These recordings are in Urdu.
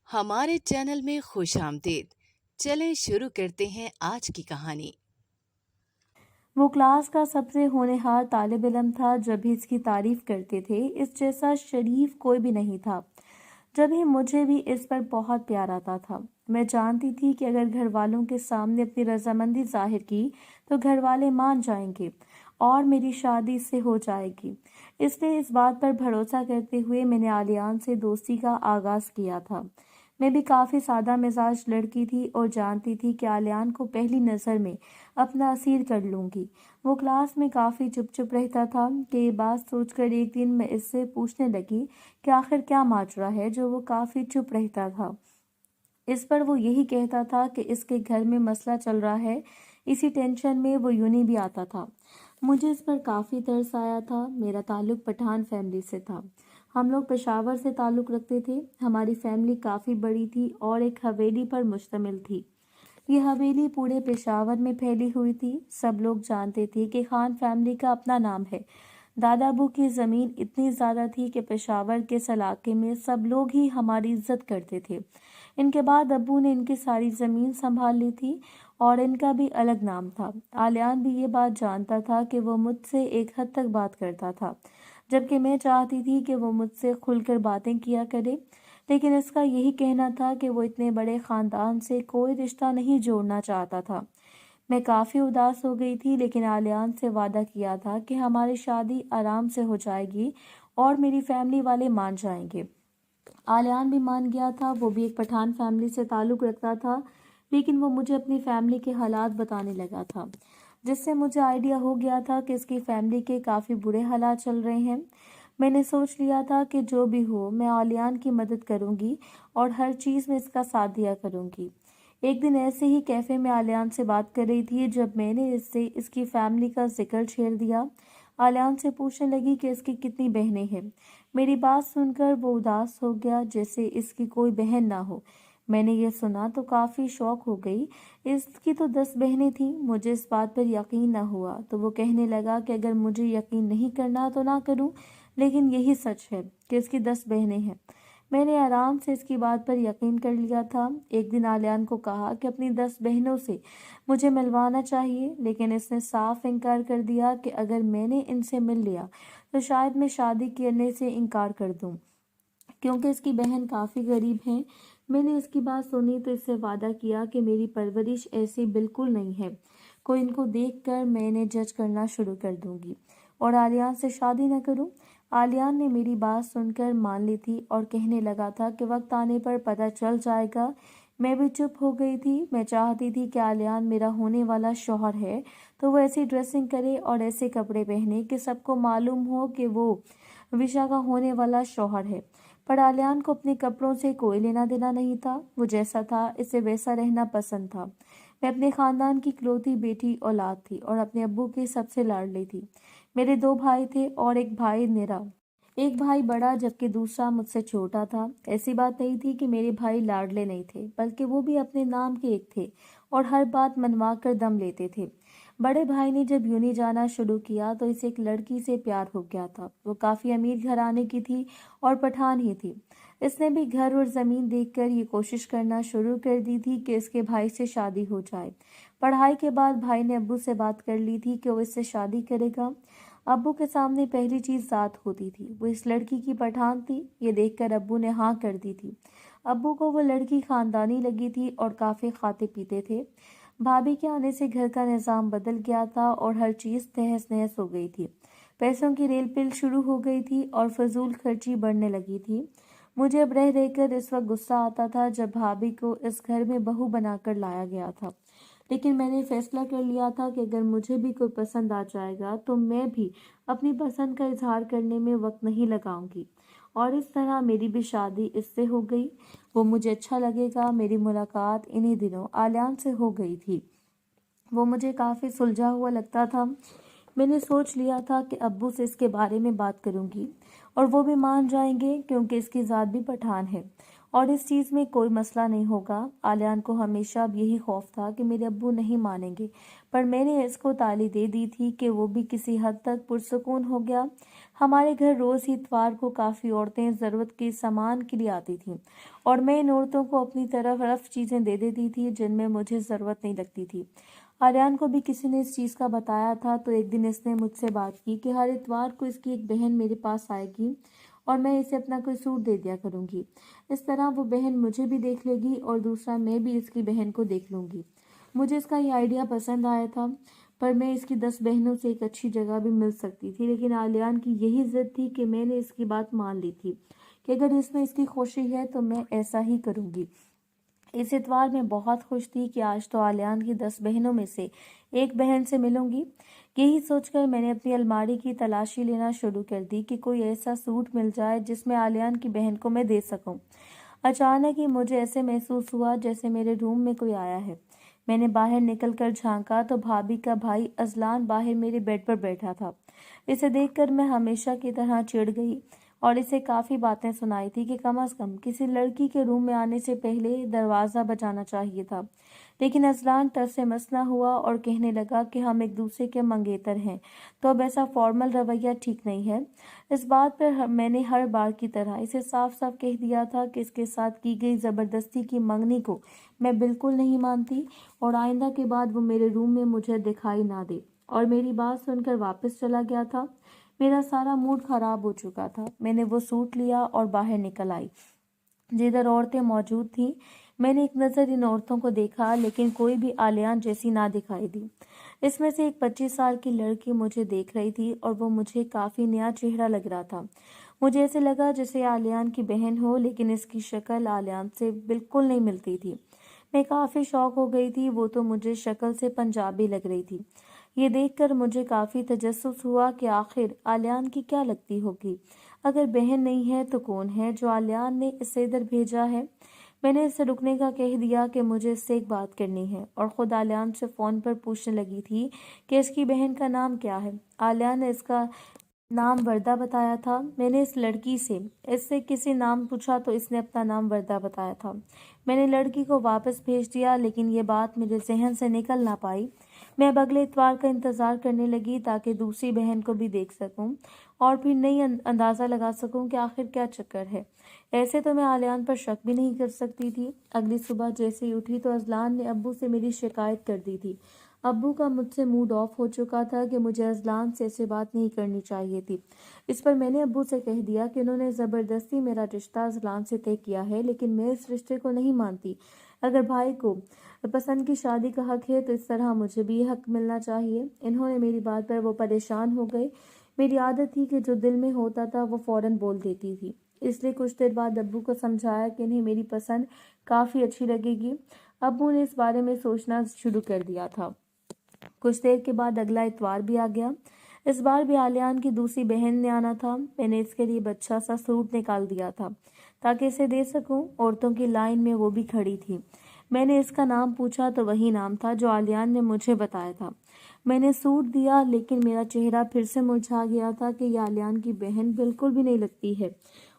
ہمارے چینل میں خوش آمدید۔ چلیں شروع کرتے ہیں آج کی کہانی۔ وہ کلاس کا سب سے ہونہار طالب علم تھا، جب ہی اس کی تعریف کرتے تھے اس جیسا شریف کوئی بھی نہیں تھا۔ جب ہی مجھے بھی اس پر بہت پیار آتا تھا۔ میں جانتی تھی کہ اگر گھر والوں کے سامنے اپنی رضامندی ظاہر کی تو گھر والے مان جائیں گے اور میری شادی اس سے ہو جائے گی۔ اس لیے اس بات پر بھروسہ کرتے ہوئے میں نے علیان سے دوستی کا آغاز کیا تھا۔ میں بھی کافی سادہ مزاج لڑکی تھی اور جانتی تھی کہ علیان کو پہلی نظر میں اپنا اسیر کر لوں گی۔ وہ کلاس میں کافی چپ رہتا تھا کہ یہ بات سوچ کر ایک دن میں اس سے پوچھنے لگی کہ آخر کیا ماجرا ہے جو وہ کافی چپ رہتا تھا۔ اس پر وہ یہی کہتا تھا کہ اس کے گھر میں مسئلہ چل رہا ہے، اسی ٹینشن میں وہ یونی بھی آتا تھا۔ مجھے اس پر کافی ترس آیا تھا۔ میرا تعلق پٹھان فیملی سے تھا۔ ہم لوگ پشاور سے تعلق رکھتے تھے۔ ہماری فیملی کافی بڑی تھی اور ایک حویلی پر مشتمل تھی۔ یہ حویلی پورے پشاور میں پھیلی ہوئی تھی۔ سب لوگ جانتے تھے کہ خان فیملی کا اپنا نام ہے۔ دادا ابو کی زمین اتنی زیادہ تھی کہ پشاور کے اس علاقے میں سب لوگ ہی ہماری عزت کرتے تھے۔ ان کے بعد ابو نے ان کی ساری زمین سنبھال لی تھی اور ان کا بھی الگ نام تھا۔ علیان بھی یہ بات جانتا تھا کہ وہ مجھ سے ایک حد تک بات کرتا تھا، جبکہ میں چاہتی تھی کہ وہ مجھ سے کھل کر باتیں کیا کرے، لیکن اس کا یہی کہنا تھا کہ وہ اتنے بڑے خاندان سے کوئی رشتہ نہیں جوڑنا چاہتا تھا۔ میں کافی اداس ہو گئی تھی، لیکن علیان سے وعدہ کیا تھا کہ ہماری شادی آرام سے ہو جائے گی اور میری فیملی والے مان جائیں گے۔ علیان بھی مان گیا تھا۔ وہ بھی ایک پٹھان فیملی سے تعلق رکھتا تھا، لیکن وہ مجھے اپنی فیملی کے حالات بتانے لگا تھا، جس سے مجھے آئیڈیا ہو گیا تھا کہ اس کی فیملی کے کافی برے حالات چل رہے ہیں۔ میں نے سوچ لیا تھا کہ جو بھی ہو میں علیان کی مدد کروں گی اور ہر چیز میں اس کا ساتھ دیا کروں گی۔ ایک دن ایسے ہی کیفے میں علیان سے بات کر رہی تھی جب میں نے اس سے اس کی فیملی کا ذکر چھیڑ دیا۔ علیان سے پوچھنے لگی کہ اس کی کتنی بہنیں ہیں۔ میری بات سن کر وہ اداس ہو گیا جیسے اس کی کوئی بہن نہ ہو۔ میں نے یہ سنا تو کافی شوق ہو گئی۔ اس کی تو 10 بہنیں تھیں۔ مجھے اس بات پر یقین نہ ہوا تو وہ کہنے لگا کہ اگر مجھے یقین نہیں کرنا تو نہ کروں، لیکن یہی سچ ہے کہ اس کی 10 بہنیں ہیں۔ میں نے آرام سے اس کی بات پر یقین کر لیا تھا۔ ایک دن علیان کو کہا کہ اپنی 10 بہنوں سے مجھے ملوانا چاہیے، لیکن اس نے صاف انکار کر دیا کہ اگر میں نے ان سے مل لیا تو شاید میں شادی کرنے سے انکار کر دوں، کیونکہ اس کی بہن کافی غریب ہیں۔ میں نے اس کی بات سنی تو اس سے وعدہ کیا کہ میری پرورش ایسی بالکل نہیں ہے، کوئی ان کو دیکھ کر میں انہیں جج کرنا شروع کر دوں گی اور علیان سے شادی نہ کروں۔ علیان نے میری بات سن کر مان لی تھی اور کہنے لگا تھا کہ وقت آنے پر پتہ چل جائے گا۔ میں بھی چپ ہو گئی تھی۔ میں چاہتی تھی کہ علیان میرا ہونے والا شوہر ہے تو وہ ایسی ڈریسنگ کرے اور ایسے کپڑے پہنے کہ سب کو معلوم ہو کہ وہ وشا کا ہونے والا شوہر ہے، پر علیان کو اپنے کپڑوں سے کوئی لینا دینا نہیں تھا۔ وہ جیسا تھا اسے ویسا رہنا پسند تھا۔ میں اپنے خاندان کی اکلوتی بیٹی اولاد تھی اور اپنے ابو کی سب سے لاڈلی تھی۔ میرے 2 بھائی تھے اور ایک بھائی میرا، ایک بھائی بڑا جبکہ دوسرا مجھ سے چھوٹا تھا۔ ایسی بات نہیں تھی کہ میرے بھائی لاڈلے نہیں تھے، بلکہ وہ بھی اپنے نام کے ایک تھے اور ہر بات منوا کر دم لیتے تھے۔ بڑے بھائی نے جب یونی جانا شروع کیا تو اسے ایک لڑکی سے پیار ہو گیا تھا۔ وہ کافی امیر گھرانے کی تھی اور پٹھان ہی تھی۔ اس نے بھی گھر اور زمین دیکھ کر یہ کوشش کرنا شروع کر دی تھی کہ اس کے بھائی سے شادی ہو جائے۔ پڑھائی کے بعد بھائی نے ابو سے بات کر لی تھی کہ وہ اس سے شادی کرے گا۔ ابو کے سامنے پہلی چیز ذات ہوتی تھی، وہ اس لڑکی کی پٹھان تھی۔ یہ دیکھ کر ابو نے ہاں کر دی تھی۔ ابو کو وہ لڑکی خاندانی لگی تھی اور کافی کھاتے پیتے تھے۔ بھابھی کے آنے سے گھر کا نظام بدل گیا تھا اور ہر چیز تہس نہس ہو گئی تھی۔ پیسوں کی ریل پل شروع ہو گئی تھی اور فضول خرچی بڑھنے لگی تھی۔ مجھے اب رہ کر اس وقت غصہ آتا تھا جب بھابھی کو اس گھر میں بہو بنا کر لایا گیا تھا، لیکن میں نے فیصلہ کر لیا تھا کہ اگر مجھے بھی کوئی پسند آ جائے گا تو میں بھی اپنی پسند کا اظہار کرنے میں وقت نہیں لگاؤں گی، اور اس طرح میری بھی شادی اس سے ہو گئی۔ وہ مجھے اچھا لگے گا۔ میری ملاقات انہی دنوں علیان سے ہو گئی تھی۔ وہ مجھے کافی سلجھا ہوا لگتا تھا۔ میں نے سوچ لیا تھا کہ ابو سے اس کے بارے میں بات کروں گی اور وہ بھی مان جائیں گے، کیونکہ اس کی ذات بھی پٹھان ہے اور اس چیز میں کوئی مسئلہ نہیں ہوگا۔ آلیان کو ہمیشہ اب یہی خوف تھا کہ میرے ابو نہیں مانیں گے، پر میں نے اس کو تالی دے دی تھی کہ وہ بھی کسی حد تک پرسکون ہو گیا۔ ہمارے گھر روز ہی اتوار کو کافی عورتیں ضرورت کے سامان کے لیے آتی تھیں، اور میں ان عورتوں کو اپنی طرف رف چیزیں دے دیتی تھی جن میں مجھے ضرورت نہیں لگتی تھی۔ آریان کو بھی کسی نے اس چیز کا بتایا تھا، تو ایک دن اس نے مجھ سے بات کی کہ ہر اتوار کو اس کی ایک بہن میرے پاس آئے گی اور میں اسے اپنا کوئی سوٹ دے دیا کروں گی۔ اس طرح وہ بہن مجھے بھی دیکھ لے گی اور دوسرا میں بھی اس کی بہن کو دیکھ لوں گی۔ مجھے اس کا یہ آئیڈیا پسند آیا تھا، پر میں اس کی 10 بہنوں سے ایک اچھی جگہ بھی مل سکتی تھی، لیکن آلیان کی یہی ضد تھی کہ میں نے اس کی بات مان لی تھی کہ اگر اس میں اس کی خوشی ہے تو میں ایسا ہی کروں گی۔ اس اتوار میں بہت خوش تھی کہ آج تو آلیان کی 10 بہنوں میں سے ایک بہن سے ملوں گی۔ یہی سوچ کر میں نے اپنی الماری کی تلاشی لینا شروع کر دی کہ کوئی ایسا سوٹ مل جائے جس میں آلیان کی بہن کو میں دے سکوں۔ اچانک ہی مجھے ایسے محسوس ہوا جیسے میرے روم میں کوئی آیا ہے۔ میں نے باہر نکل کر جھانکا تو بھابھی کا بھائی اذلان باہر میرے بیڈ پر بیٹھا تھا۔ اسے دیکھ کر میں ہمیشہ کی طرح چڑ گئی اور اسے کافی باتیں سنائی تھی کہ کم از کم کسی لڑکی کے روم میں آنے سے پہلے دروازہ بجانا چاہیے تھا، لیکن اذلان تر سے مس نہ ہوا اور کہنے لگا کہ ہم ایک دوسرے کے منگیتر ہیں، تو اب ایسا فارمل رویہ ٹھیک نہیں ہے۔ اس بات پر میں نے ہر بار کی طرح اسے صاف صاف کہہ دیا تھا کہ اس کے ساتھ کی گئی زبردستی کی منگنی کو میں بالکل نہیں مانتی، اور آئندہ کے بعد وہ میرے روم میں مجھے دکھائی نہ دے، اور میری بات سن کر واپس چلا گیا تھا۔ میرا سارا موڈ خراب ہو چکا تھا۔ میں نے وہ سوٹ لیا اور باہر نکل آئی۔ جدھر عورتیں موجود تھیں میں نے ایک نظر ان عورتوں کو دیکھا، لیکن کوئی بھی آلیان جیسی نہ دکھائی دی۔ اس میں سے ایک 25 سال کی لڑکی مجھے دیکھ رہی تھی اور وہ مجھے کافی نیا چہرہ لگ رہا تھا۔ مجھے ایسے لگا جیسے آلیان کی بہن ہو، لیکن اس کی شکل آلیان سے بالکل نہیں ملتی تھی۔ میں کافی شوق ہو گئی تھی، وہ تو مجھے شکل سے پنجابی لگ رہی تھی۔ یہ دیکھ کر مجھے کافی تجسس ہوا کہ آخر آلیان کی کیا لگتی ہوگی۔ اگر بہن نہیں ہے تو کون ہے جو آلیان نے اسے ادھر بھیجا ہے؟ میں نے اسے رکنے کا کہہ دیا کہ مجھے اس سے ایک بات کرنی ہے، اور خود آلیان سے فون پر پوچھنے لگی تھی کہ اس کی بہن کا نام کیا ہے۔ آلیان نے اس کا نام وردہ بتایا تھا۔ میں نے اس لڑکی سے اس سے کسی نام پوچھا تو اس نے اپنا نام وردہ بتایا تھا۔ میں نے لڑکی کو واپس بھیج دیا، لیکن یہ بات میرے ذہن سے نکل نہ پائی۔ میں اب اگلے اتوار کا انتظار کرنے لگی تاکہ دوسری بہن کو بھی دیکھ سکوں اور پھر نہیں اندازہ لگا سکوں کہ آخر کیا چکر ہے۔ ایسے تو میں آلیان پر شک بھی نہیں کر سکتی تھی۔ اگلی صبح جیسے ہی اٹھی تو اذلان نے ابو سے میری شکایت کر دی تھی۔ ابو کا مجھ سے موڈ آف ہو چکا تھا کہ مجھے اذلان سے ایسے بات نہیں کرنی چاہیے تھی۔ اس پر میں نے ابو سے کہہ دیا کہ انہوں نے زبردستی میرا رشتہ اذلان سے طے کیا ہے، لیکن میں اس رشتے کو نہیں مانتی۔ اگر بھائی کو پسند کی شادی کا حق ہے تو اس طرح مجھے بھی یہ حق ملنا چاہیے۔ انہوں نے میری بات پر وہ پریشان ہو گئے۔ میری عادت تھی کہ جو دل میں ہوتا تھا وہ فوراً بول دیتی تھی، اس لیے کچھ دیر بعد ابو کو سمجھایا کہ انہیں میری پسند کافی اچھی لگے گی۔ ابو نے اس بارے میں سوچنا شروع کر دیا تھا۔ کچھ دیر کے بعد اگلا اتوار بھی آ گیا۔ اس بار بھی آلیان کی دوسری بہن نے آنا تھا۔ میں نے اس کے لیے اچھا سا سوٹ نکال دیا تھا تاکہ اسے دے سکوں۔ عورتوں کی لائن میں وہ بھی کھڑی تھی۔ میں نے اس کا نام پوچھا تو وہی نام تھا جو آلیان نے مجھے بتایا تھا۔ میں نے سوٹ دیا، لیکن میرا چہرہ پھر سے مرجھا گیا تھا کہ یہ آلیان کی بہن بالکل بھی نہیں لگتی ہے،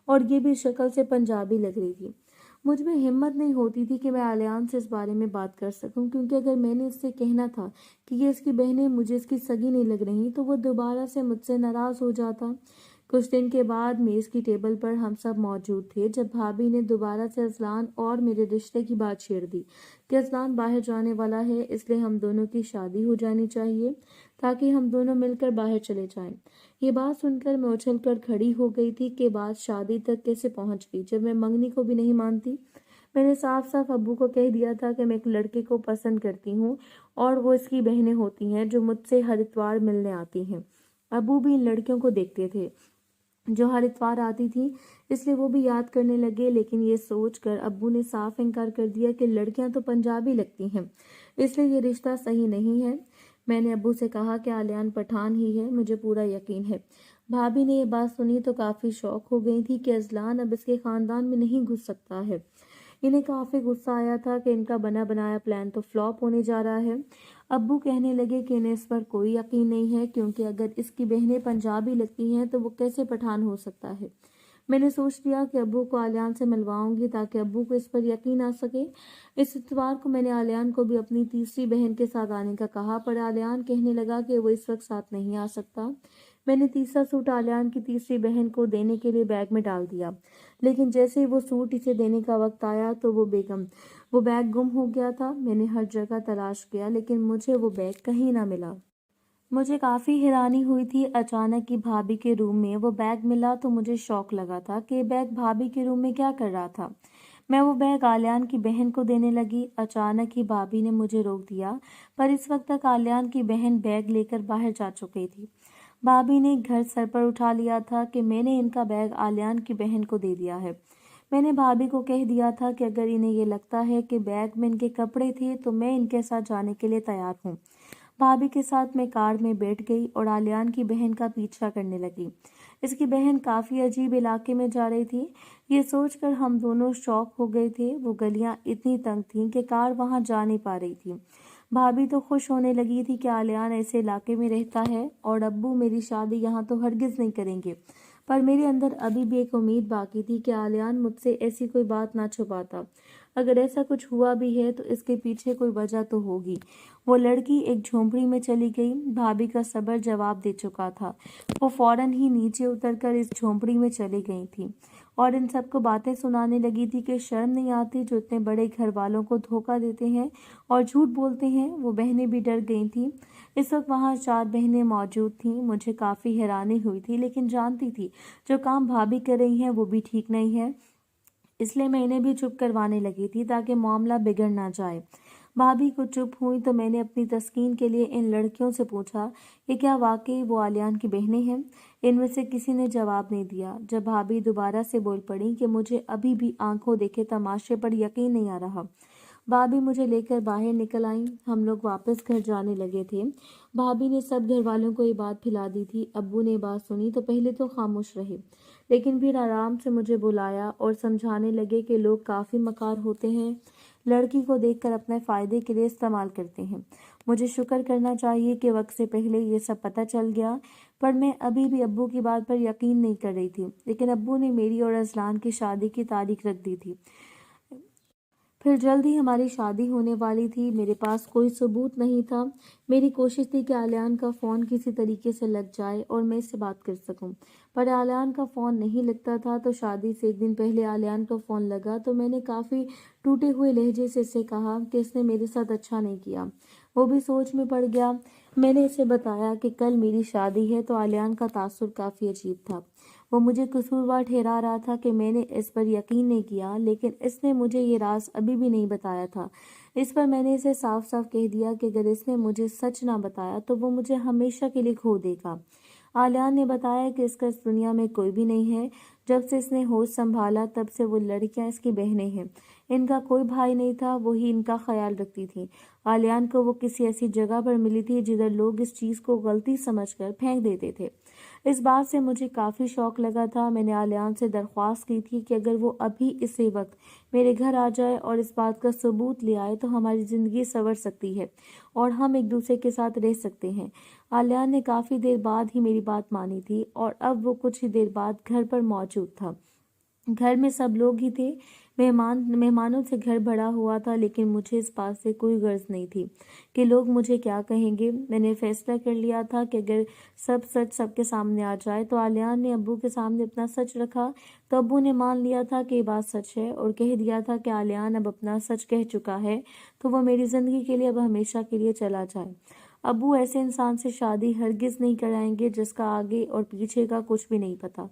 اور یہ بھی شکل سے پنجابی لگ رہی تھی۔ مجھ میں ہمت نہیں ہوتی تھی کہ میں آلیان سے اس بارے میں بات کر سکوں، کیونکہ اگر میں نے اس سے کہنا تھا کہ یہ اس کی بہنیں مجھے اس کی سگی نہیں لگ رہی تو وہ دوبارہ سے مجھ سے ناراض ہو جاتا۔ کچھ دن کے بعد میز کی ٹیبل پر ہم سب موجود تھے جب بھابھی نے دوبارہ سے اذلان اور میرے رشتے کی بات چھیڑ دی کہ اذلان باہر جانے والا ہے، اس لیے ہم دونوں کی شادی ہو جانی چاہیے تاکہ ہم دونوں مل کر باہر چلے جائیں۔ یہ بات سن کر میں اچھل کر کھڑی ہو گئی تھی کہ بات شادی تک کیسے پہنچ گئی جب میں منگنی کو بھی نہیں مانتی۔ میں نے صاف صاف ابو کو کہہ دیا تھا کہ میں ایک لڑکے کو پسند کرتی ہوں اور وہ اس کی بہنیں ہوتی ہیں جو مجھ سے ہر اتوار ملنے آتی ہیں۔ ابو بھی ان لڑکیوں کو دیکھتے تھے جو ہر اتوار آتی تھی، اس لیے وہ بھی یاد کرنے لگے، لیکن یہ سوچ کر ابو نے صاف انکار کر دیا کہ لڑکیاں تو پنجابی لگتی ہیں، اس لیے یہ رشتہ صحیح نہیں ہے۔ میں نے ابو سے کہا کہ آلیان پٹھان ہی ہے، مجھے پورا یقین ہے۔ بھابھی نے یہ بات سنی تو کافی شوق ہو گئی تھی کہ اذلان اب اس کے خاندان میں نہیں گھس سکتا ہے۔ انہیں کافی غصہ آیا تھا کہ ان کا بنا بنایا پلان تو فلاپ ہونے جا رہا ہے۔ ابو کہنے لگے کہ انہیں اس پر کوئی یقین نہیں ہے، کیونکہ اگر اس کی بہنیں پنجابی لگتی ہیں تو وہ کیسے پٹھان ہو سکتا ہے۔ میں نے سوچ لیا کہ ابو کو آلیان سے ملواؤں گی تاکہ ابو کو اس پر یقین آ سکے۔ اس اتوار کو میں نے آلیان کو بھی اپنی تیسری بہن کے ساتھ آنے کا کہا، پر آلیان کہنے لگا کہ وہ اس وقت ساتھ نہیں آ سکتا۔ میں نے تیسرا سوٹ آلیان کی تیسری بہن کو دینے کے لیے بیگ میں ڈال دیا، لیکن جیسے ہی وہ سوٹ اسے دینے کا وقت آیا تو وہ بیگ گم ہو گیا تھا۔ میں نے ہر جگہ تلاش کیا لیکن مجھے وہ بیگ کہیں نہ ملا۔ مجھے کافی حیرانی ہوئی تھی۔ اچانک ہی بھابھی کے روم میں وہ بیگ ملا تو مجھے شوق لگا تھا کہ یہ بیگ بھابھی کے روم میں کیا کر رہا تھا۔ میں وہ بیگ آلیان کی بہن کو دینے لگی۔ اچانک ہی بھابھی نے مجھے روک دیا، پر اس وقت تک آلیان کی بہن بیگ لے کر باہر جا چکی تھی۔ بھابھی نے گھر سر پر اٹھا لیا تھا کہ میں نے ان کا بیگ آلیان کی بہن کو دے دیا ہے۔ میں نے بھابھی کو کہہ دیا تھا کہ اگر انہیں یہ لگتا ہے کہ بیگ میں ان کے کپڑے تھے تو میں ان کے ساتھ جانے کے لیے تیار ہوں۔ بھابھی کے ساتھ میں کار میں بیٹھ گئی اور آلیان کی بہن کا پیچھا کرنے لگی۔ اس کی بہن کافی عجیب علاقے میں جا رہی تھی، یہ سوچ کر ہم دونوں شوق ہو گئے تھے۔ وہ گلیاں اتنی تنگ تھیں کہ کار وہاں جا نہیں پا رہی تھی۔ بھابھی تو خوش ہونے لگی تھی کہ آلیان ایسے علاقے میں رہتا ہے اور ابو میری شادی یہاں تو ہرگز نہیں کریں گے، پر میرے اندر ابھی بھی ایک امید باقی تھی کہ آلیان مجھ سے ایسی کوئی بات نہ چھپاتا۔ اگر ایسا کچھ ہوا بھی ہے تو اس کے پیچھے کوئی وجہ تو ہوگی۔ وہ لڑکی ایک جھونپڑی میں چلی گئی۔ بھابھی کا صبر جواب دے چکا تھا۔ وہ فوراً ہی نیچے اتر کر اس جھونپڑی میں چلی گئی تھی اور ان سب کو باتیں سنانے لگی تھی کہ شرم نہیں آتی جو اتنے بڑے گھر والوں کو دھوکہ دیتے ہیں اور جھوٹ بولتے ہیں۔ وہ بہنیں بھی ڈر گئی تھیں۔ اس وقت وہاں 4 بہنیں موجود تھیں۔ مجھے کافی حیرانی ہوئی تھی، لیکن جانتی تھی جو کام بھابھی کر رہی ہیں وہ بھی ٹھیک نہیں ہے، اس لیے میں انہیں بھی چپ کروانے لگی تھی تاکہ معاملہ بگڑ نہ جائے۔ بھابھی کو چپ ہوئی تو میں نے اپنی تسکین کے لیے ان لڑکیوں سے پوچھا کہ کیا واقعی وہ آلیان کی بہنیں ہیں؟ ان میں سے کسی نے جواب نہیں دیا۔ جب بھابھی دوبارہ سے بول پڑی کہ مجھے ابھی بھی آنکھوں دیکھے تماشے پر یقین نہیں آ رہا۔ بھابھی مجھے لے کر باہر نکل آئیں۔ ہم لوگ واپس گھر جانے لگے تھے۔ بھابھی نے سب گھر والوں کو یہ بات پھیلا دی تھی۔ ابو نے بات سنی تو پہلے تو خاموش رہے، لیکن پھر آرام سے مجھے بلایا اور سمجھانے لگے کہ لوگ کافی مکار ہوتے ہیں، لڑکی کو دیکھ کر اپنے فائدے کے لیے استعمال کرتے ہیں۔ مجھے شکر کرنا چاہیے کہ وقت سے پہلے یہ سب پتہ چل گیا، پر میں ابھی بھی ابو کی بات پر یقین نہیں کر رہی تھی۔ لیکن ابو نے میری اور اذلان کی شادی کی تاریخ رکھ دی تھی۔ پھر جلد ہی ہماری شادی ہونے والی تھی۔ میرے پاس کوئی ثبوت نہیں تھا۔ میری کوشش تھی کہ آلیان کا فون کسی طریقے سے لگ جائے اور میں اس سے بات کر سکوں، پر آلیان کا فون نہیں لگتا تھا۔ تو شادی سے ایک دن پہلے آلیان کا فون لگا تو میں نے کافی ٹوٹے ہوئے لہجے سے اسے کہا کہ اس نے میرے ساتھ اچھا نہیں کیا۔ وہ بھی سوچ میں پڑ گیا۔ میں نے اسے بتایا کہ کل میری شادی ہے تو آلیان کا تاثر کافی عجیب تھا۔ وہ مجھے قصوروار ٹھہرا رہا تھا کہ میں نے اس پر یقین نہیں کیا، لیکن اس نے مجھے یہ راز ابھی بھی نہیں بتایا تھا۔ اس پر میں نے اسے صاف صاف کہہ دیا کہ اگر اس نے مجھے سچ نہ بتایا تو وہ مجھے ہمیشہ کے لیے کھو دے گا۔ آلیان نے بتایا کہ اس کا اس دنیا میں کوئی بھی نہیں ہے۔ جب سے اس نے ہوش سنبھالا تب سے وہ لڑکیاں اس کی بہنیں ہیں۔ ان کا کوئی بھائی نہیں تھا، وہی ان کا خیال رکھتی تھی۔ آلیان کو وہ کسی ایسی جگہ پر ملی تھی جدھر لوگ اس چیز کو غلطی سمجھ کر پھینک دیتے تھے۔ اس بات سے مجھے کافی شوق لگا تھا۔ میں نے آلیان سے درخواست کی تھی کہ اگر وہ ابھی اسی وقت میرے گھر آ جائے اور اس بات کا ثبوت لے آئے تو ہماری زندگی سنور سکتی ہے اور ہم ایک دوسرے کے ساتھ رہ سکتے ہیں۔ آلیان نے کافی دیر بعد ہی میری بات مانی تھی اور اب وہ کچھ ہی دیر بعد گھر پر موجود تھا۔ گھر میں سب لوگ ہی تھے۔ مہمانوں سے گھر بھرا ہوا تھا، لیکن مجھے اس بات سے کوئی غرض نہیں تھی کہ لوگ مجھے کیا کہیں گے۔ میں نے فیصلہ کر لیا تھا کہ اگر سب سچ سب کے سامنے آ جائے تو آلیان نے ابو کے سامنے اپنا سچ رکھا تو ابو نے مان لیا تھا کہ یہ بات سچ ہے اور کہہ دیا تھا کہ آلیان اب اپنا سچ کہہ چکا ہے تو وہ میری زندگی کے لیے اب ہمیشہ کے لیے چلا جائے۔ ابو ایسے انسان سے شادی ہرگز نہیں کرائیں گے جس کا آگے اور پیچھے کا کچھ بھی نہیں پتا۔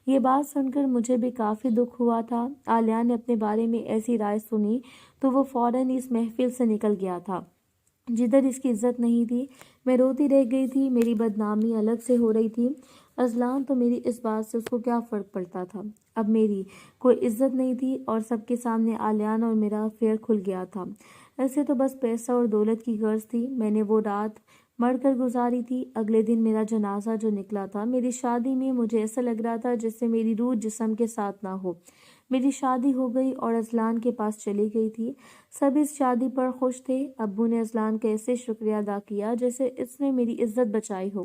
یہ بات سن کر مجھے بھی کافی دکھ ہوا تھا۔ آلیان نے اپنے بارے میں ایسی رائے سنی تو وہ فوراً اس محفل سے نکل گیا تھا جدھر اس کی عزت نہیں تھی۔ میں روتی رہ گئی تھی، میری بدنامی الگ سے ہو رہی تھی۔ اذلان تو میری اس بات سے اس کو کیا فرق پڑتا تھا، اب میری کوئی عزت نہیں تھی اور سب کے سامنے آلیان اور میرا افیئر کھل گیا تھا۔ ایسے تو بس پیسہ اور دولت کی غرض تھی۔ میں نے وہ رات مر کر گزاری تھی۔ اگلے دن میرا جنازہ جو نکلا تھا میری شادی میں، مجھے ایسا لگ رہا تھا جس سے میری روح جسم کے ساتھ نہ ہو۔ میری شادی ہو گئی اور اذلان کے پاس چلی گئی تھی۔ سب اس شادی پر خوش تھے۔ ابو نے اذلان کا ایسے شکریہ ادا کیا جیسے اس نے میری عزت بچائی ہو۔